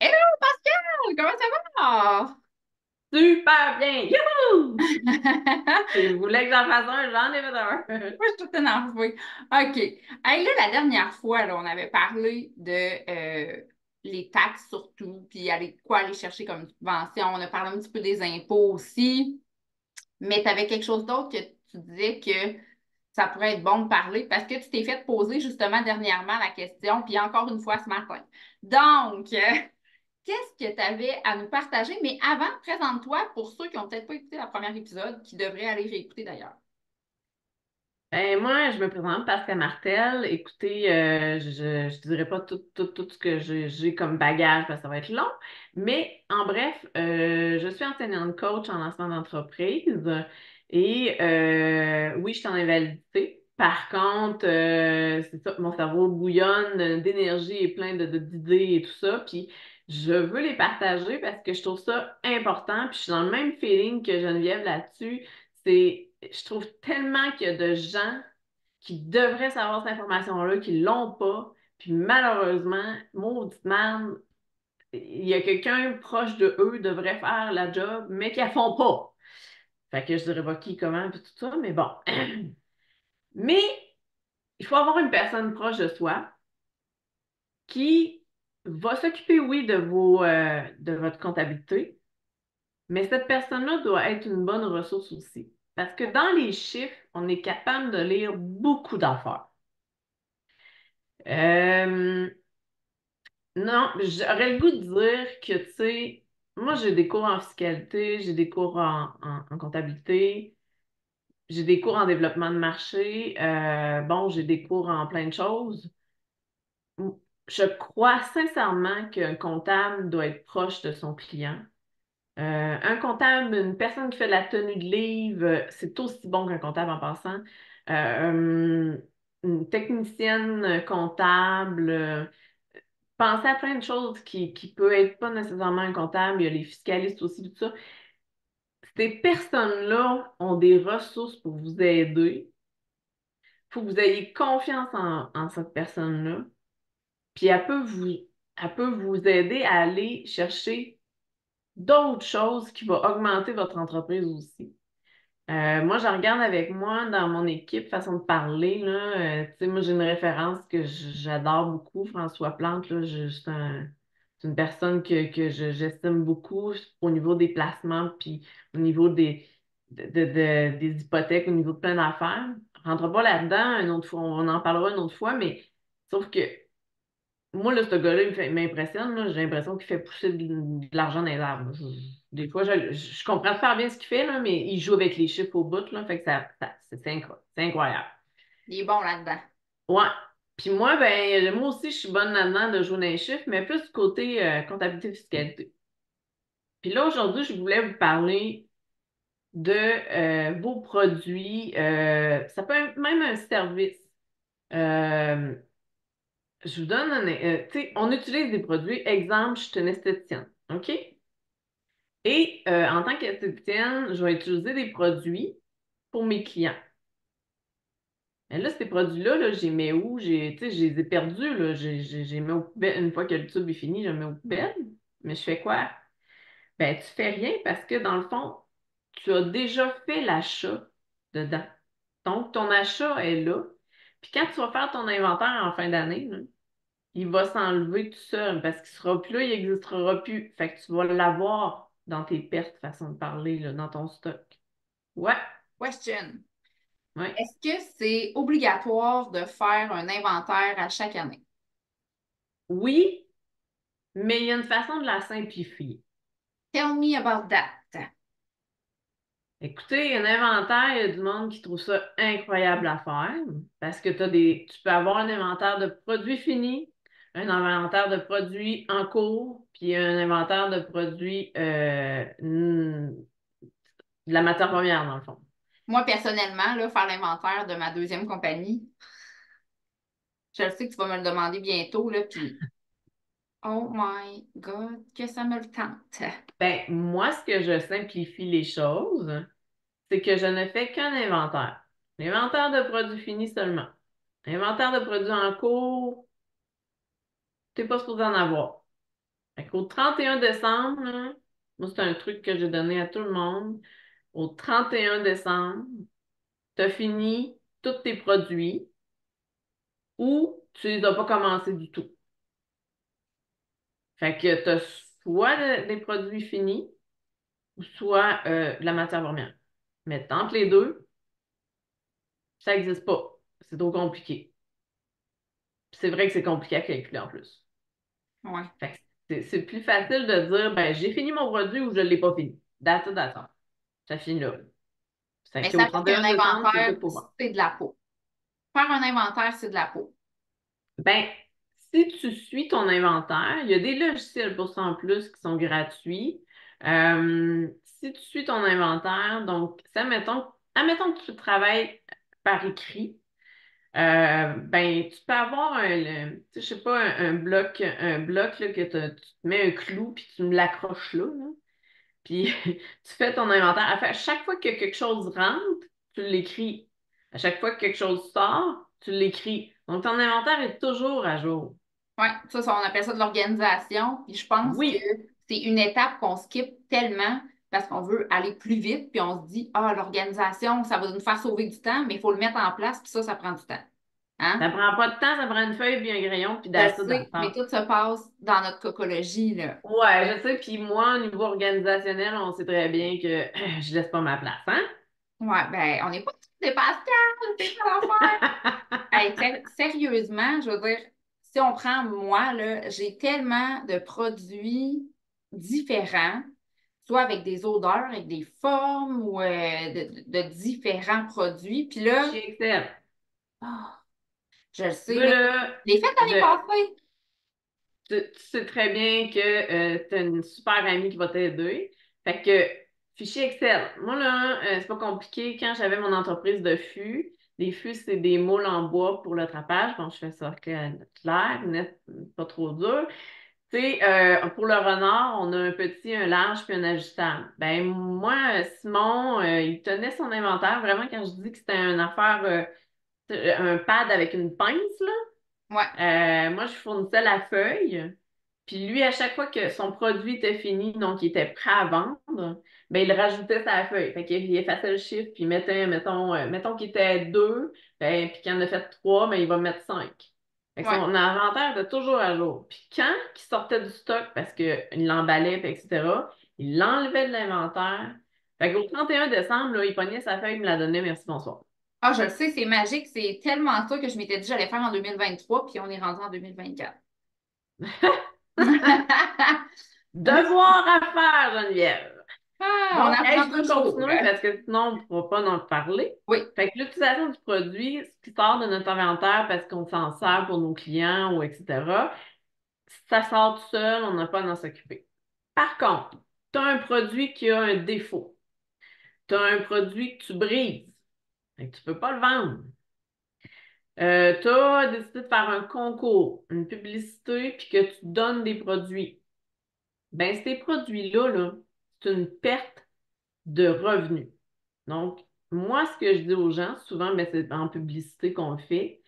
Hello Pascal, comment ça va? Super bien! Youhou! Tu voulais que j'en fasse un, j'en ai fait un. Moi, je suis toute énervée. OK. Hey, là, la dernière fois, là, on avait parlé de les taxes surtout, puis quoi aller chercher comme subvention. On a parlé un petit peu des impôts aussi, mais tu avais quelque chose d'autre que tu disais que ça pourrait être bon de parler parce que tu t'es fait poser justement dernièrement la question, puis encore une fois ce matin. Donc, qu'est-ce que tu avais à nous partager? Mais avant, présente-toi pour ceux qui n'ont peut-être pas écouté la première épisode, qui devraient aller réécouter d'ailleurs. Ben, moi, je me présente Pascal Martel. Écoutez, je dirais pas tout ce que j'ai comme bagage parce que ça va être long, mais en bref, je suis enseignante coach en lancement d'entreprise et oui, je suis en invalidité. Par contre, c'est ça, mon cerveau bouillonne d'énergie et plein d'idées et tout ça, puis je veux les partager parce que je trouve ça important, puis je suis dans le même feeling que Geneviève là-dessus. Je trouve tellement qu'il y a de gens qui devraient savoir cette information-là, qui l'ont pas. Puis malheureusement, maudite merde, il y a quelqu'un proche de eux devrait faire la job, mais qui la font pas. Fait que je dirais pas qui, comment, puis tout ça, mais bon. Mais il faut avoir une personne proche de soi qui va s'occuper, oui, de votre comptabilité, mais cette personne-là doit être une bonne ressource aussi. Parce que dans les chiffres, on est capable de lire beaucoup d'affaires. Euh, non, j'aurais le goût de dire que, tu sais, moi, j'ai des cours en fiscalité, j'ai des cours en comptabilité, j'ai des cours en développement de marché, bon, j'ai des cours en plein de choses. Je crois sincèrement qu'un comptable doit être proche de son client. Un comptable, une personne qui fait de la tenue de livre, c'est aussi bon qu'un comptable en passant. Une technicienne comptable, pensez à plein de choses qui peuvent être pas nécessairement un comptable. Il y a les fiscalistes aussi, tout ça. Ces personnes-là ont des ressources pour vous aider. Il faut que vous ayez confiance en cette personne-là. Puis elle peut vous aider à aller chercher d'autres choses qui vont augmenter votre entreprise aussi. Moi, je regarde avec moi dans mon équipe, façon de parler, là, tu sais, moi, j'ai une référence que j'adore beaucoup, François Plante, là, c'est une personne que j'estime beaucoup au niveau des placements, puis au niveau des hypothèques, au niveau de plein d'affaires. On rentre pas là-dedans une autre fois, on en parlera une autre fois, mais sauf que moi, là, ce gars-là, il m'impressionne, là. J'ai l'impression qu'il fait pousser de l'argent dans les arbres. Des fois, je comprends super bien ce qu'il fait, là, mais il joue avec les chiffres au bout, là, fait que c'est incroyable. Il est bon là-dedans. Ouais. Puis moi, ben, moi aussi, je suis bonne là-dedans de jouer dans les chiffres, mais plus du côté comptabilité fiscalité. Puis là, aujourd'hui, je voulais vous parler de vos produits. Ça peut être même un service. Euh, je vous donne tu sais, on utilise des produits. Exemple, je suis une esthéticienne. OK? Et en tant qu'esthéticienne, je vais utiliser des produits pour mes clients. Mais là, ces produits-là, là, j'ai mis où? Tu sais, je les ai perdus, là. J'ai mis aux poubelles. Une fois que le tube est fini, je le mets aux poubelles. Mais je fais quoi? Ben, tu fais rien parce que dans le fond, tu as déjà fait l'achat dedans. Donc, ton achat est là. Puis quand tu vas faire ton inventaire en fin d'année, là, il va s'enlever tout seul parce qu'il sera plus là, il n'existera plus. Fait que tu vas l'avoir dans tes pertes, façon de parler, là, dans ton stock. Ouais, Question. ouais. Est-ce que c'est obligatoire de faire un inventaire à chaque année? Oui, mais il y a une façon de la simplifier. Tell me about that. Écoutez, un inventaire, il y a du monde qui trouve ça incroyable à faire parce que tu peux avoir un inventaire de produits finis, un inventaire de produits en cours, puis un inventaire de produits de la matière première, dans le fond. Moi, personnellement, là, faire l'inventaire de ma deuxième compagnie, je le sais que tu vas me le demander bientôt, là, puis oh my God, que ça me le tente. Ben, moi, ce que je simplifie les choses, c'est que je ne fais qu'un inventaire. L'inventaire de produits finis seulement. Inventaire de produits en cours, t'es pas supposé en avoir. Fait qu'au 31 décembre, là, moi, c'est un truc que j'ai donné à tout le monde. Au 31 décembre, tu as fini tous tes produits ou tu les as pas commencés du tout. Fait que tu as soit des produits finis ou soit de la matière première. Mais entre les deux, ça n'existe pas. C'est trop compliqué. Puis c'est vrai que c'est compliqué à calculer en plus. Ouais. Fait que c'est plus facile de dire, ben, j'ai fini mon produit ou je ne l'ai pas fini. That's it, that's all. Ça finit là. Fait Mais qu'au ça fait qu'un 31 décembre, c'est inventaire, tout pour moi. c'est de la peau. Faire un inventaire, c'est de la peau. Ben, si tu suis ton inventaire, il y a des logiciels pour ça en plus qui sont gratuits. Si tu suis ton inventaire, donc, ça, admettons que tu travailles par écrit, ben, tu peux avoir tu sais, je sais pas, un bloc là, que tu te mets un clou puis tu me l'accroches là. Puis tu fais ton inventaire. À chaque fois que quelque chose rentre, tu l'écris. À chaque fois que quelque chose sort, tu l'écris. Donc ton inventaire est toujours à jour. Ouais, on appelle ça de l'organisation. Puis je pense que Oui, c'est une étape qu'on skip tellement parce qu'on veut aller plus vite. Puis on se dit, ah, l'organisation, ça va nous faire sauver du temps, mais il faut le mettre en place. Puis ça prend du temps. Hein? ça prend pas de temps, ça prend une feuille puis un crayon puis Je d'acide sais, mais d'accord. tout se passe dans notre cocologie, là. Ouais, je sais. Puis moi, au niveau organisationnel, on sait très bien que je laisse pas ma place, hein? Ouais, ben, on n'est pas tous des Pascal, c'est ça l'affaire. Hey, sérieusement, je veux dire, si on prend moi, là, j'ai tellement de produits différents, soit avec des odeurs, avec des formes ou de différents produits. Puis là, Chez Excel. ah, je le sais, Là, là, là, les fêtes l'année je, passée. tu sais très bien que tu as une super amie qui va t'aider. Fait que, fichier Excel. Moi, là, c'est pas compliqué. Quand j'avais mon entreprise de fûts, les fûts, c'est des moules en bois pour le trapage. Donc, je fais ça clair, net, pas trop dur. Tu sais, pour le renard, on a un petit, un large, puis un ajustable. Ben, moi, Simon, il tenait son inventaire. Vraiment, quand je dis que c'était une affaire, un pad avec une pince, là, Ouais, moi, je fournissais la feuille. Puis lui, à chaque fois que son produit était fini, donc il était prêt à vendre, ben, il rajoutait sa feuille. Fait qu'il effaçait le chiffre, puis il mettait, mettons qu'il était deux, ben, puis qu'il en a fait trois, ben, il va mettre cinq. Fait que ouais. son inventaire était toujours à jour. Puis quand il sortait du stock, parce qu'il l'emballait, puis etc., il l'enlevait de l'inventaire. Fait qu'au 31 décembre, là, il pognait sa feuille, il me la donnait, merci, bonsoir. Ah, je le sais, c'est magique. C'est tellement ça que je m'étais dit que j'allais faire en 2023, puis on est rendu en 2024. Devoir à faire, Geneviève. Ah, on Donc, hey, apprend je veux toujours. continuer parce que sinon, on ne pourra pas en parler. Oui, Fait que l'utilisation du produit, ce qui sort de notre inventaire parce qu'on s'en sert pour nos clients ou etc., ça sort tout seul, on n'a pas à en s'occuper. Par contre, tu as un produit qui a un défaut. Tu as un produit que tu brises. Fait que tu ne peux pas le vendre. Tu as décidé de faire un concours, une publicité, puis que tu donnes des produits. Ben, ces produits-là, là, c'est une perte de revenus. Donc, moi, ce que je dis aux gens, souvent, ben, c'est en publicité qu'on le fait.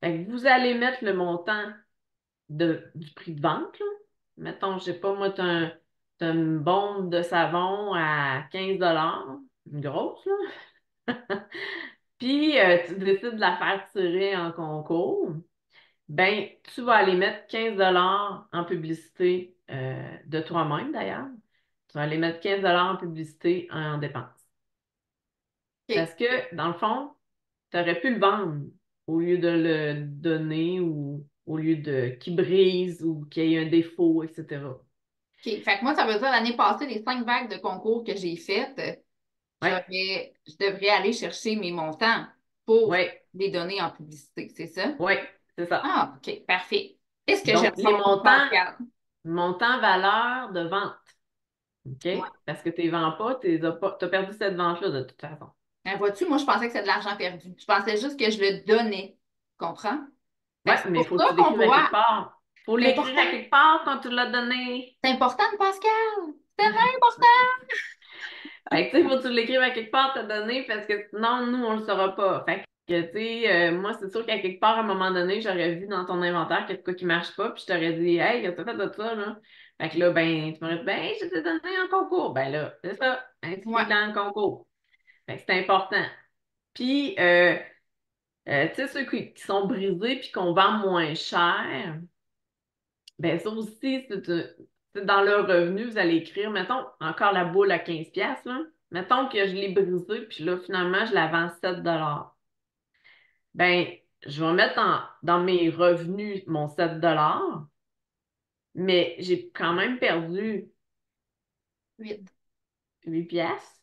Fait que vous allez mettre le montant du prix de vente, là. Mettons, je sais pas, moi, t'as une bombe de savon à 15 $, une grosse, là. Puis, tu décides de la faire tirer en concours. Ben, tu vas aller mettre 15 $ en publicité de toi-même, d'ailleurs. Tu vas aller mettre 15 $ en publicité en dépenses. Parce OK. que, dans le fond, tu aurais pu le vendre au lieu de le donner ou au lieu de qu'il brise ou qu'il y ait un défaut, etc. OK. Fait que moi, ça veut dire l'année passée, les 5 vagues de concours que j'ai faites, Oui, je devrais aller chercher mes montants pour oui, les donner en publicité, c'est ça? oui, c'est ça. Ah, OK, parfait. Est-ce que j'aime Donc, ça, les mon Pascal? montants valeur de vente. OK? Ouais. Parce que tu ne les vends pas, tu as perdu cette vente-là de toute façon. Ben, vois-tu, moi, je pensais que c'était de l'argent perdu. Je pensais juste que je le donnais. Tu comprends? Fait Oui, que c'est mais il pour faut que ça tu qu'on l'écrives à quelque voit. part. Il faut C'est l'écrire important. à quelque part quand tu l'as donné. C'est important, Pascal. C'est tellement important. Fait que, tu sais, il faut que tu l'écrives à quelque part, te donné, parce que sinon, nous, on ne le saura pas. Fait Que, tu sais, moi, c'est sûr qu'à quelque part, à un moment donné, j'aurais vu dans ton inventaire qu'il y a de quoi qui marche pas, puis je t'aurais dit, hey, qu'est-ce que t'as fait de ça, là? Fait que là, ben, tu m'aurais dit, ben, hey, je t'ai donné un concours. Ben là, c'est ça, inscris Ouais, dans le concours. Fait que c'est important. Puis, tu sais, ceux qui sont brisés puis qu'on vend moins cher, ben, ça aussi, c'est dans leur revenu, vous allez écrire, mettons, encore la boule à 15 piastres, là. Mettons que je l'ai brisée, puis là, finalement, je la vends 7 $. Ben, je vais mettre dans mes revenus mon 7 $, mais j'ai quand même perdu 8. 8 piastres.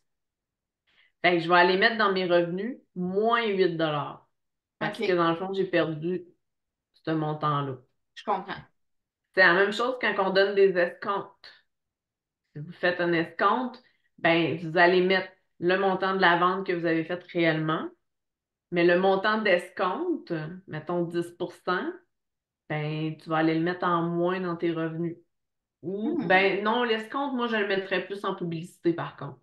Fait que je vais aller mettre dans mes revenus moins 8 $. Parce que OK, dans le fond, j'ai perdu ce montant-là. je comprends. C'est la même chose quand on donne des escomptes. Si vous faites un escompte, ben, vous allez mettre le montant de la vente que vous avez faite réellement, mais le montant d'escompte, mettons 10%, ben, tu vas aller le mettre en moins dans tes revenus. Ou, Hmm, ben non, l'escompte, moi, je le mettrais plus en publicité, par contre.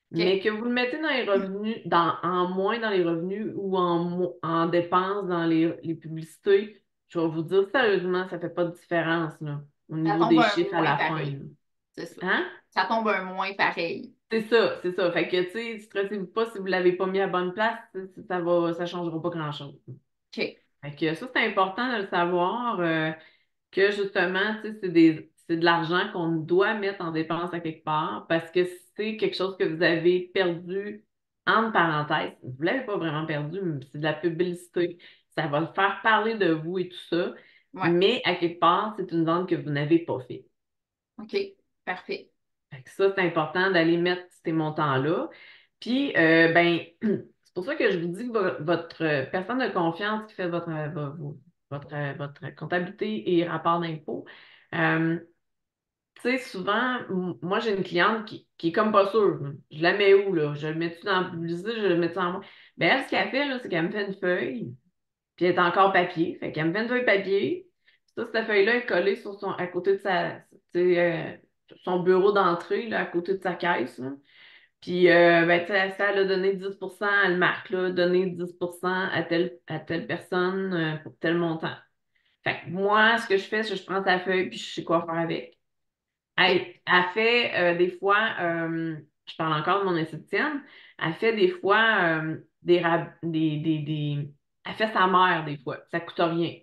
Mais OK. que vous le mettez dans les revenus, en moins dans les revenus ou en dépenses dans les publicités, je vais vous dire sérieusement, ça fait pas de différence, là, au Ça niveau tombe des un chiffres à moins la fin, pareil. là. C'est ça. Hein? Ça tombe un moins pareil. C'est ça, c'est ça. Fait que, tu sais, stressez-vous pas si vous l'avez pas mis à bonne place, ça changera pas grand-chose. OK. Fait que ça, c'est important de le savoir. Que justement, tu sais, c'est de l'argent qu'on doit mettre en dépense à quelque part parce que c'est quelque chose que vous avez perdu entre parenthèses. Vous ne l'avez pas vraiment perdu, mais c'est de la publicité. Ça va faire parler de vous et tout ça, Ouais. mais à quelque part, c'est une vente que vous n'avez pas faite. OK. Parfait. Fait que ça, c'est important d'aller mettre ces montants-là. Puis, ben, c'est pour ça que je vous dis que votre personne de confiance qui fait votre comptabilité et rapport d'impôt, euh, tu sais, souvent, moi, j'ai une cliente qui est comme pas sûre, là. Je la mets où, là? Je le mets-tu dans la publicité, je le mets-tu en moi? Ben, elle, ce qu'elle fait, là, c'est qu'elle me fait une feuille, puis elle est encore papier. Fait qu'elle me fait une feuille papier. Ça, cette feuille-là est collée à côté de tu sais, son bureau d'entrée, là, à côté de sa caisse, là. Puis, ben, tu sais, ça, elle a donné 10%, elle marque, là, donner 10% à telle personne pour tel montant. Fait que moi, ce que je fais, c'est que je prends sa feuille puis je sais quoi faire avec. OK. Elle fait des fois, je parle encore de mon esthéticienne, elle fait des fois elle fait sa mère des fois, ça coûte rien.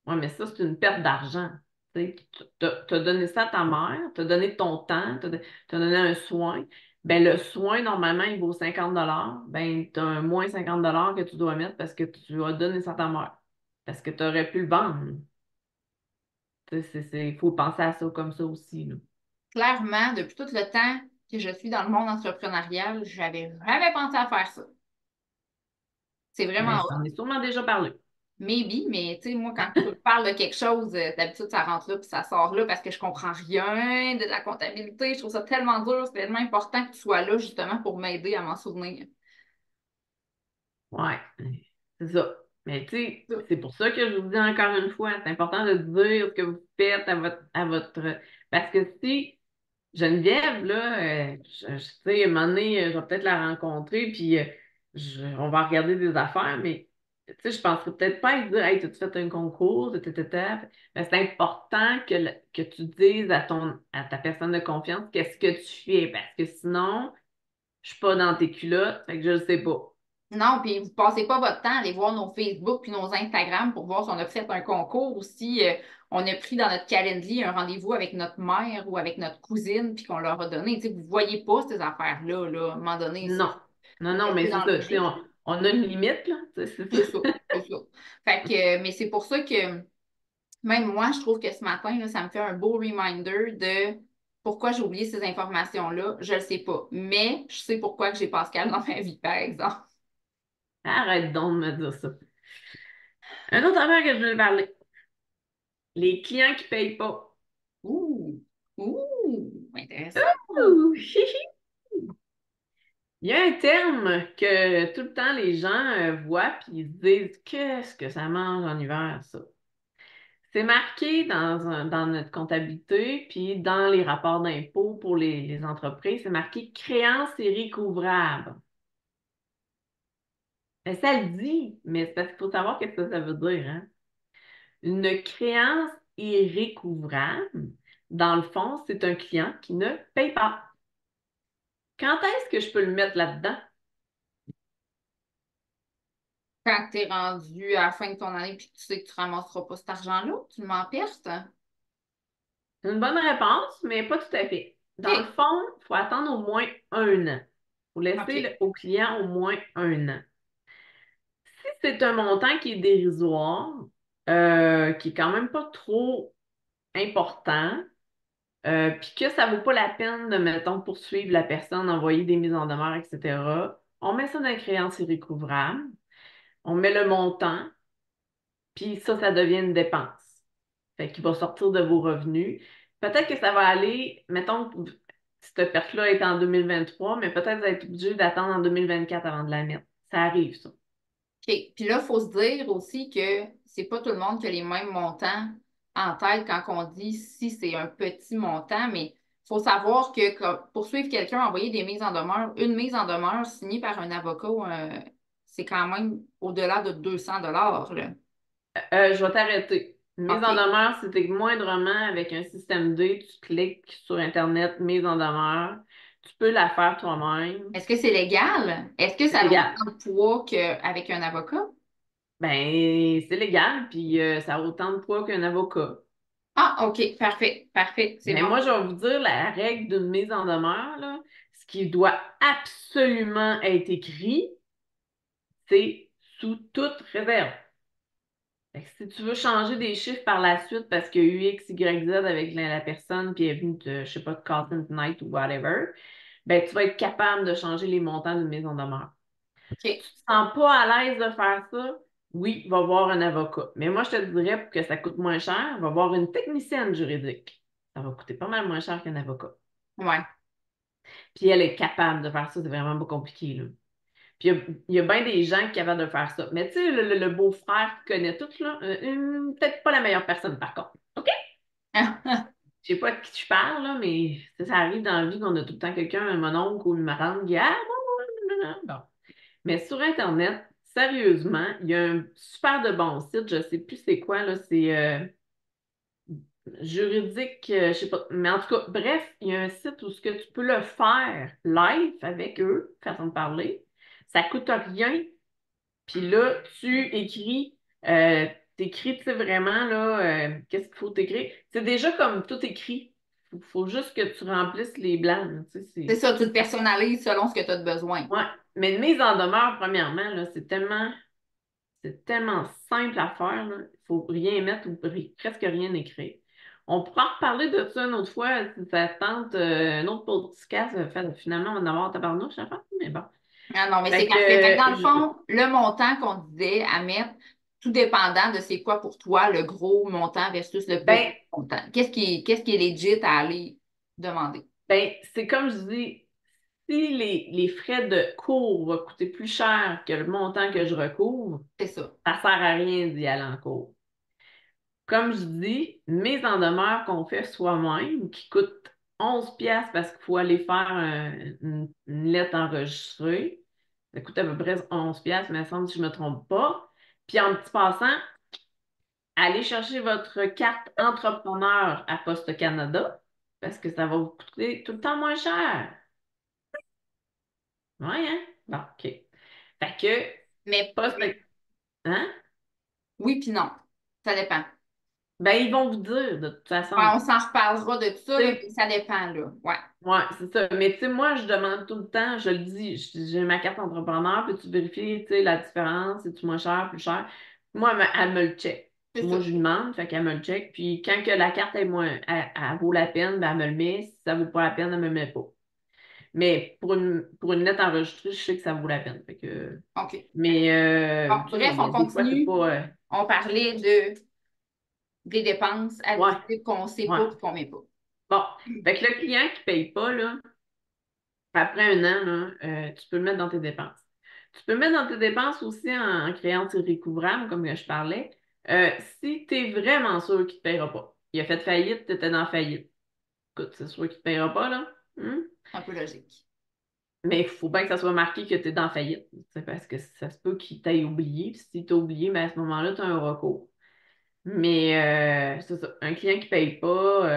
Ouais, mais ça, c'est une perte d'argent. Tu sais, t'as donné ça à ta mère, t'as donné ton temps, t'as donné un soin. Ben, le soin, normalement, il vaut 50 $. Ben, t'as un moins 50 $ que tu dois mettre parce que tu as donné ça à ta mère. Parce que tu aurais pu le vendre. Tu sais, il faut penser à ça comme ça aussi, là. Clairement, depuis tout le temps que je suis dans le monde entrepreneurial, j'avais jamais pensé à faire ça. C'est Ben, vraiment je t'en ai sûrement déjà parlé. maybe, mais tu sais, moi, quand tu me parles de quelque chose, d'habitude, ça rentre là puis ça sort là parce que je comprends rien de la comptabilité. Je trouve ça tellement dur, c'est tellement important que tu sois là justement pour m'aider à m'en souvenir. Ouais, c'est ça. Mais tu sais, Ça. c'est pour ça que je vous dis encore une fois, c'est important de dire ce que vous faites à votre. Parce que si Geneviève, là, tu sais, à un moment donné, je vais peut-être la rencontrer, puis on va regarder des affaires, mais tu sais, je penserais peut-être pas à lui dire, hey, tu fait un concours, mais c'est important que tu dises à ta personne de confiance qu'est-ce que tu fais, parce que sinon, je suis pas dans tes culottes, fait que je le sais pas. Non, puis vous passez pas votre temps à aller voir nos Facebook puis nos Instagram pour voir si on a fait un concours ou si on a pris dans notre calendrier un rendez-vous avec notre mère ou avec notre cousine puis qu'on leur a donné. Tu sais, vous voyez pas ces affaires-là, là, à un moment donné, Non. Non, vous non, mais restez c'est dans le ça. Tu sais, logique. on a une limite, là. Tu sais, c'est C'est ça. ça, c'est ça. Fait que, mais c'est pour ça que même moi, je trouve que ce matin, là, ça me fait un beau reminder de pourquoi j'ai oublié ces informations-là. Je ne le sais pas. Mais je sais pourquoi que j'ai Pascal dans ma vie, par exemple. Arrête donc de me dire ça. Un autre affaire que je voulais parler. Les clients qui payent pas. Ouh, ouh, intéressant. Ouh, hi, hi. Il y a un terme que tout le temps les gens voient puis ils se disent qu'est-ce que ça mange en hiver, ça? C'est marqué dans notre comptabilité, puis dans les rapports d'impôt pour les entreprises, c'est marqué créances irrécouvrables. Mais ça le dit, mais c'est parce qu'il faut savoir qu'est-ce que ça veut dire, hein? Une créance irrécouvrable, dans le fond, c'est un client qui ne paye pas. Quand est-ce que je peux le mettre là-dedans? Quand tu es rendu à la fin de ton année puis que tu sais que tu ne ramasseras pas cet argent-là, tu le mets en perte. C'est une bonne réponse, mais pas tout à fait. Dans le OK. fond, il faut attendre au moins un an. Il faut laisser OK. au client au moins un an. Si c'est un montant qui est dérisoire, qui est quand même pas trop important, puis que ça vaut pas la peine de, mettons, poursuivre la personne, envoyer des mises en demeure, etc., on met ça dans la créance irrécouvrable, on met le montant, puis ça devient une dépense. Fait qu'il va sortir de vos revenus. Peut-être que ça va aller, mettons, cette perte-là est en 2023, mais peut-être que vous allez être obligé d'attendre en 2024 avant de la mettre. Ça arrive, ça. OK. Puis là, il faut se dire aussi que c'est pas tout le monde qui a les mêmes montants en tête quand on dit si c'est un petit montant, mais il faut savoir que pour suivre quelqu'un, envoyer des mises en demeure, une mise en demeure signée par un avocat, c'est quand même au-delà de 200 là. Je vais t'arrêter. Une mise en OK. demeure, c'était moindrement avec un système D, tu cliques sur Internet, mise en demeure. Tu peux la faire toi-même. Est-ce que c'est légal? Est-ce que C'est ça a légal. autant de poids qu'avec un avocat? Ben, c'est légal, puis ça a autant de poids qu'un avocat. Ah, OK, parfait, parfait, c'est Mais bon. moi, je vais vous dire la règle d'une mise en demeure, là, ce qui doit absolument être écrit, c'est sous toute réserve. Fait que si tu veux changer des chiffres par la suite parce qu'il y a eu X, Y, Z avec la personne puis elle est venue te, je sais pas, te casser une fenêtre ou whatever, ben tu vas être capable de changer les montants d'une mise en demeure. OK, Tu te sens pas à l'aise de faire ça? Oui, va voir un avocat. Mais moi, je te dirais pour que ça coûte moins cher, va voir une technicienne juridique. Ça va coûter pas mal moins cher qu'un avocat. ouais. Puis elle est capable de faire ça, c'est vraiment pas compliqué, là. Puis il y a bien des gens qui sont capables de faire ça. Mais tu sais, le beau-frère qui connaît tout, là, peut-être pas la meilleure personne par contre. OK? Je sais pas de qui tu parles, là, mais ça arrive dans la vie qu'on a tout le temps quelqu'un, un mononcle ou une marraine qui dit ah, bon, non, non, non. Bon. Mais sur Internet, sérieusement, il y a un super de bon site, je sais plus c'est quoi, là, c'est juridique, je sais pas. Mais en tout cas, bref, il y a un site où ce que tu peux le faire live avec eux, façon de parler. Ça coûte rien. Puis là, tu écris, t'écris, tu sais, vraiment, là, qu'est-ce qu'il faut t'écrire? C'est déjà comme tout écrit. Faut juste que tu remplisses les blancs, là, tu sais, C'est ça, tu te personnalises selon ce que tu as de besoin. Ouais. Mais une mise en demeure, premièrement, là, c'est tellement simple à faire, là. Il faut rien mettre ou presque rien écrire. On pourra reparler de ça une autre fois, si ça te tente, un autre podcast, finalement, on va en avoir tabarnouche à faire, mais bon. Ah non, mais c'est Fait parfait. Fait que dans que, le fond, le montant qu'on disait à mettre, tout dépendant de c'est quoi pour toi le gros montant versus le ben, petit montant. Qu'est-ce qui est legit à aller demander? ben, c'est comme je dis, si les frais de cours vont coûter plus cher que le montant que je recouvre, C'est ça. ça sert à rien d'y aller en cours. Comme je dis, une mise en demeure qu'on fait soi-même, qui coûte 11 pièces parce qu'il faut aller faire une lettre enregistrée. Ça coûte à peu près 11 pièces, mais il me semble si je ne me trompe pas. Puis en petit passant, allez chercher votre carte entrepreneur à Poste Canada parce que ça va vous coûter tout le temps moins cher. Oui, hein? Bon, OK. Fait que, Poste, Mais hein? oui, puis non. Ça dépend. Ben, ils vont vous dire, de toute Ouais, façon. on s'en reparlera de ça, Tu là, mais sais, ça dépend, là. Ouais. ouais, c'est ça. Mais tu sais, moi, je demande tout le temps, je le dis, j'ai ma carte entrepreneur, puis tu vérifies, tu sais, la différence, c'est-tu moins cher, plus cher? Moi, elle me le check. C'est Puis moi, ça. je lui demande, fait qu'elle me le check. Puis quand que la carte est moins, elle vaut la peine, ben, elle me le met. Si ça vaut pas la peine, elle me le met pas. Mais pour une lettre enregistrée, je sais que ça vaut la peine. Fait que, OK. mais, Bon, tu sais, bref, on des fois, c'est continue. pas. On parlait des dépenses Ouais, abusives qu'on sait ouais. pas et qu'on met pas. Bon. Fait que le client qui paye pas, là, après un an, là, tu peux le mettre dans tes dépenses. Tu peux le mettre dans tes dépenses aussi en créance irrécouvrable, comme je parlais. Si tu es vraiment sûr qu'il ne te paiera pas. Il a fait faillite, tu étais dans faillite. Écoute, c'est sûr qu'il ne te paiera pas, là. Hmm? Un peu logique. Mais il faut bien que ça soit marqué que tu es dans la faillite, tu sais, parce que ça se peut qu'il t'aille oublié. Puis si t'as oublié, ben à ce moment-là, tu as un recours. Mais c'est ça, un client qui ne paye pas,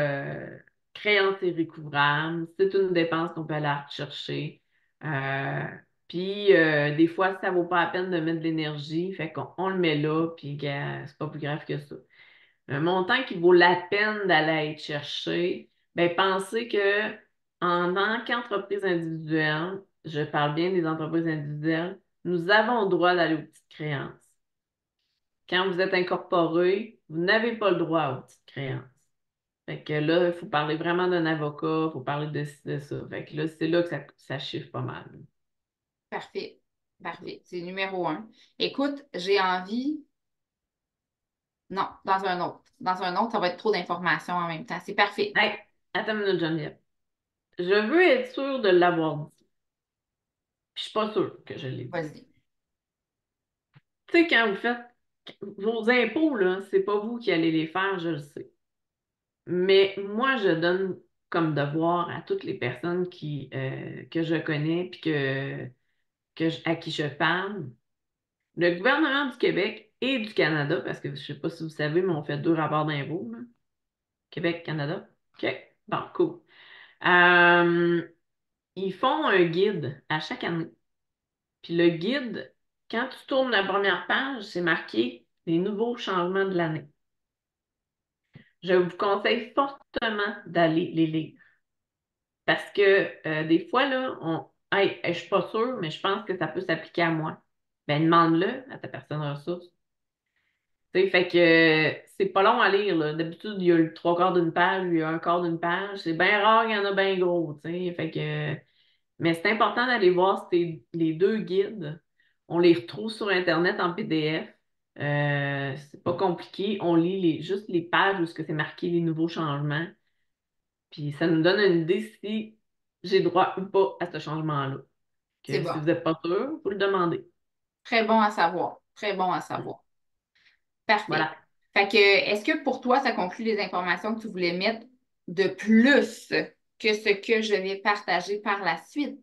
créance irrécouvrable, c'est une dépense qu'on peut aller la rechercher. Euh, Puis des fois, ça ne vaut pas la peine de mettre de l'énergie, fait qu'on on le met là, puis gars, c'est pas plus grave que ça. Un montant qui vaut la peine d'aller être chercher, ben pensez que en tant qu'entreprise individuelle, je parle bien des entreprises individuelles, nous avons le droit d'aller aux petites créances. Quand vous êtes incorporé, vous n'avez pas le droit aux petites créances. Fait que là, il faut parler vraiment d'un avocat, il faut parler de ci, de ça. Fait que là, c'est là que ça chiffre pas mal. Parfait. Parfait. C'est numéro un. Écoute, j'ai envie. Non, dans un autre. Dans un autre, ça va être trop d'informations en même temps. C'est parfait. Hey, attends une minute, Geneviève. Je veux être sûre de l'avoir dit. Puis je suis pas sûre que je l'ai dit. Vas-y. Tu sais, quand vous faites vos impôts, là, c'est pas vous qui allez les faire, je le sais. Mais moi, je donne comme devoir à toutes les personnes que je connais puis à qui je parle. Le gouvernement du Québec et du Canada, parce que je ne sais pas si vous savez, mais on fait deux rapports d'impôts, là. Québec, Canada. OK. Bon, cool. Euh, Ils font un guide à chaque année. Puis le guide, quand tu tournes la première page, c'est marqué les nouveaux changements de l'année. Je vous conseille fortement d'aller les lire. Parce que des fois, là, hey, je suis pas sûre, mais je pense que ça peut s'appliquer à moi. Ben, demande-le à ta personne ressource. Tu sais, fait que c'est pas long à lire, là. D'habitude, il y a le trois quarts d'une page, il y a un quart d'une page. C'est bien rare, il y en a bien gros, tu sais. Fait que... Mais c'est important d'aller voir les deux guides. On les retrouve sur Internet en PDF. C'est pas compliqué. On lit juste les pages où ce que c'est marqué les nouveaux changements. Puis ça nous donne une idée si j'ai droit ou pas à ce changement-là. C'est Que bon. si vous n'êtes pas sûr, vous le demandez. Très bon à savoir. Très bon à Mm. savoir. Parfait. Voilà. Fait que, est-ce que pour toi, ça conclut les informations que tu voulais mettre de plus que ce que je vais partager par la suite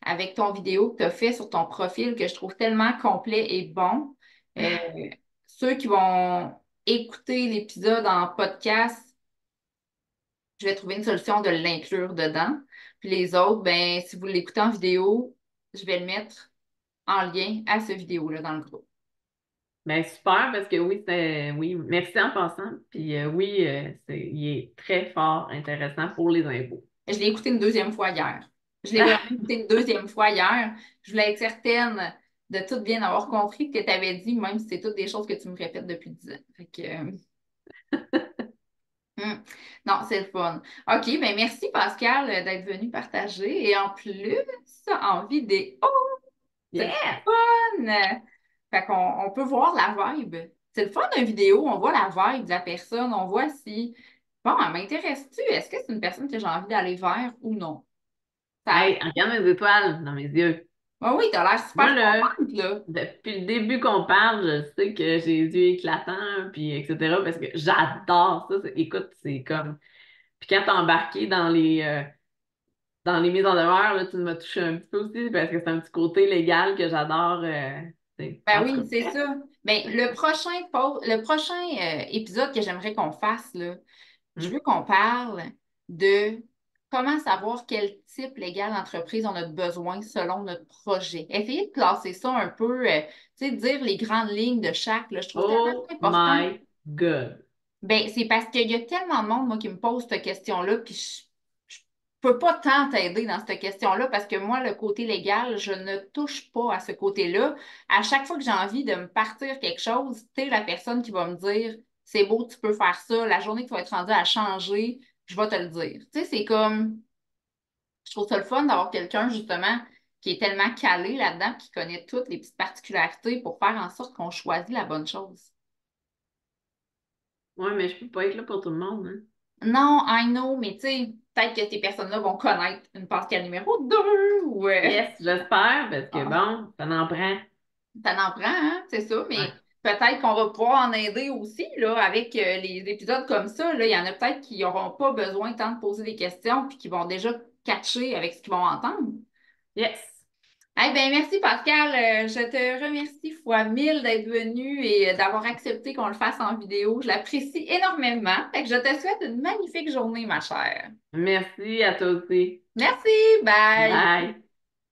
avec ton vidéo que tu as fait sur ton profil que je trouve tellement complet et bon? Euh, Ceux qui vont écouter l'épisode en podcast, je vais trouver une solution de l'inclure dedans. Puis les autres, ben, si vous l'écoutez en vidéo, je vais le mettre en lien à ce vidéo-là dans le groupe. Ben super, parce que oui, merci en passant. Puis oui, il est très fort intéressant pour les impôts. Je l'ai écouté une deuxième fois hier. Je l'ai vraiment écouté une deuxième fois hier. Je voulais être certaine de tout bien avoir compris ce que tu avais dit, même si c'est toutes des choses que tu me répètes depuis 10 ans. Fait que, non, c'est le fun. OK, ben merci Pascal d'être venu partager. Et en plus, en vidéo, c'est le Yes! fun. Fait qu'on on peut voir la vibe. C'est le fun d'une vidéo, on voit la vibe de la personne, on voit si, bon, elle m'intéresse-tu? Est-ce que c'est une personne que j'ai envie d'aller vers ou non? Ça Hey, regarde mes étoiles dans mes yeux. ah oui, t'as l'air Moi, super là, contente, là. depuis le début qu'on parle, je sais que j'ai les yeux éclatants, puis etc., parce que j'adore ça. Écoute, c'est comme... Puis quand t'es embarqué dans les mises en demeure, là, tu m'as touché un petit peu aussi, parce que c'est un petit côté légal que j'adore. Ben En tout oui, cas. c'est ça. Ben, le prochain épisode que j'aimerais qu'on fasse, là, je Hum. veux qu'on parle de comment savoir quel type légal d'entreprise on a besoin selon notre projet. Essayer de classer ça un peu, tu sais, dire les grandes lignes de chaque, là, je trouve tellement Oh important. my God! Ben, c'est parce qu'il y a tellement de monde, moi, qui me pose cette question-là, puis je peux pas tant t'aider dans cette question-là parce que moi, le côté légal, je ne touche pas à ce côté-là. À chaque fois que j'ai envie de me partir quelque chose, tu sais, la personne qui va me dire, c'est beau, tu peux faire ça, la journée que tu vas être rendu à changer, je vais te le dire. Tu sais, c'est comme, je trouve ça le fun d'avoir quelqu'un, justement, qui est tellement calé là-dedans, qui connaît toutes les petites particularités pour faire en sorte qu'on choisit la bonne chose. Ouais, mais je peux pas être là pour tout le monde, hein. Non, I know, mais tu sais, peut-être que ces personnes-là vont connaître une Pascal numéro 2 ou Yes, j'espère, parce que ah, bon, ça en prend. ça en prend, hein, c'est ça, Ouais. mais peut-être qu'on va pouvoir en aider aussi, là, avec les épisodes comme ça, là, il y en a peut-être qui n'auront pas besoin tant de poser des questions puis qui vont déjà catcher avec ce qu'ils vont entendre. Yes. Eh bien, merci Pascal. Je te remercie fois mille d'être venu et d'avoir accepté qu'on le fasse en vidéo. Je l'apprécie énormément. Fait que je te souhaite une magnifique journée, ma chère. Merci à toi aussi. Merci, bye. Bye.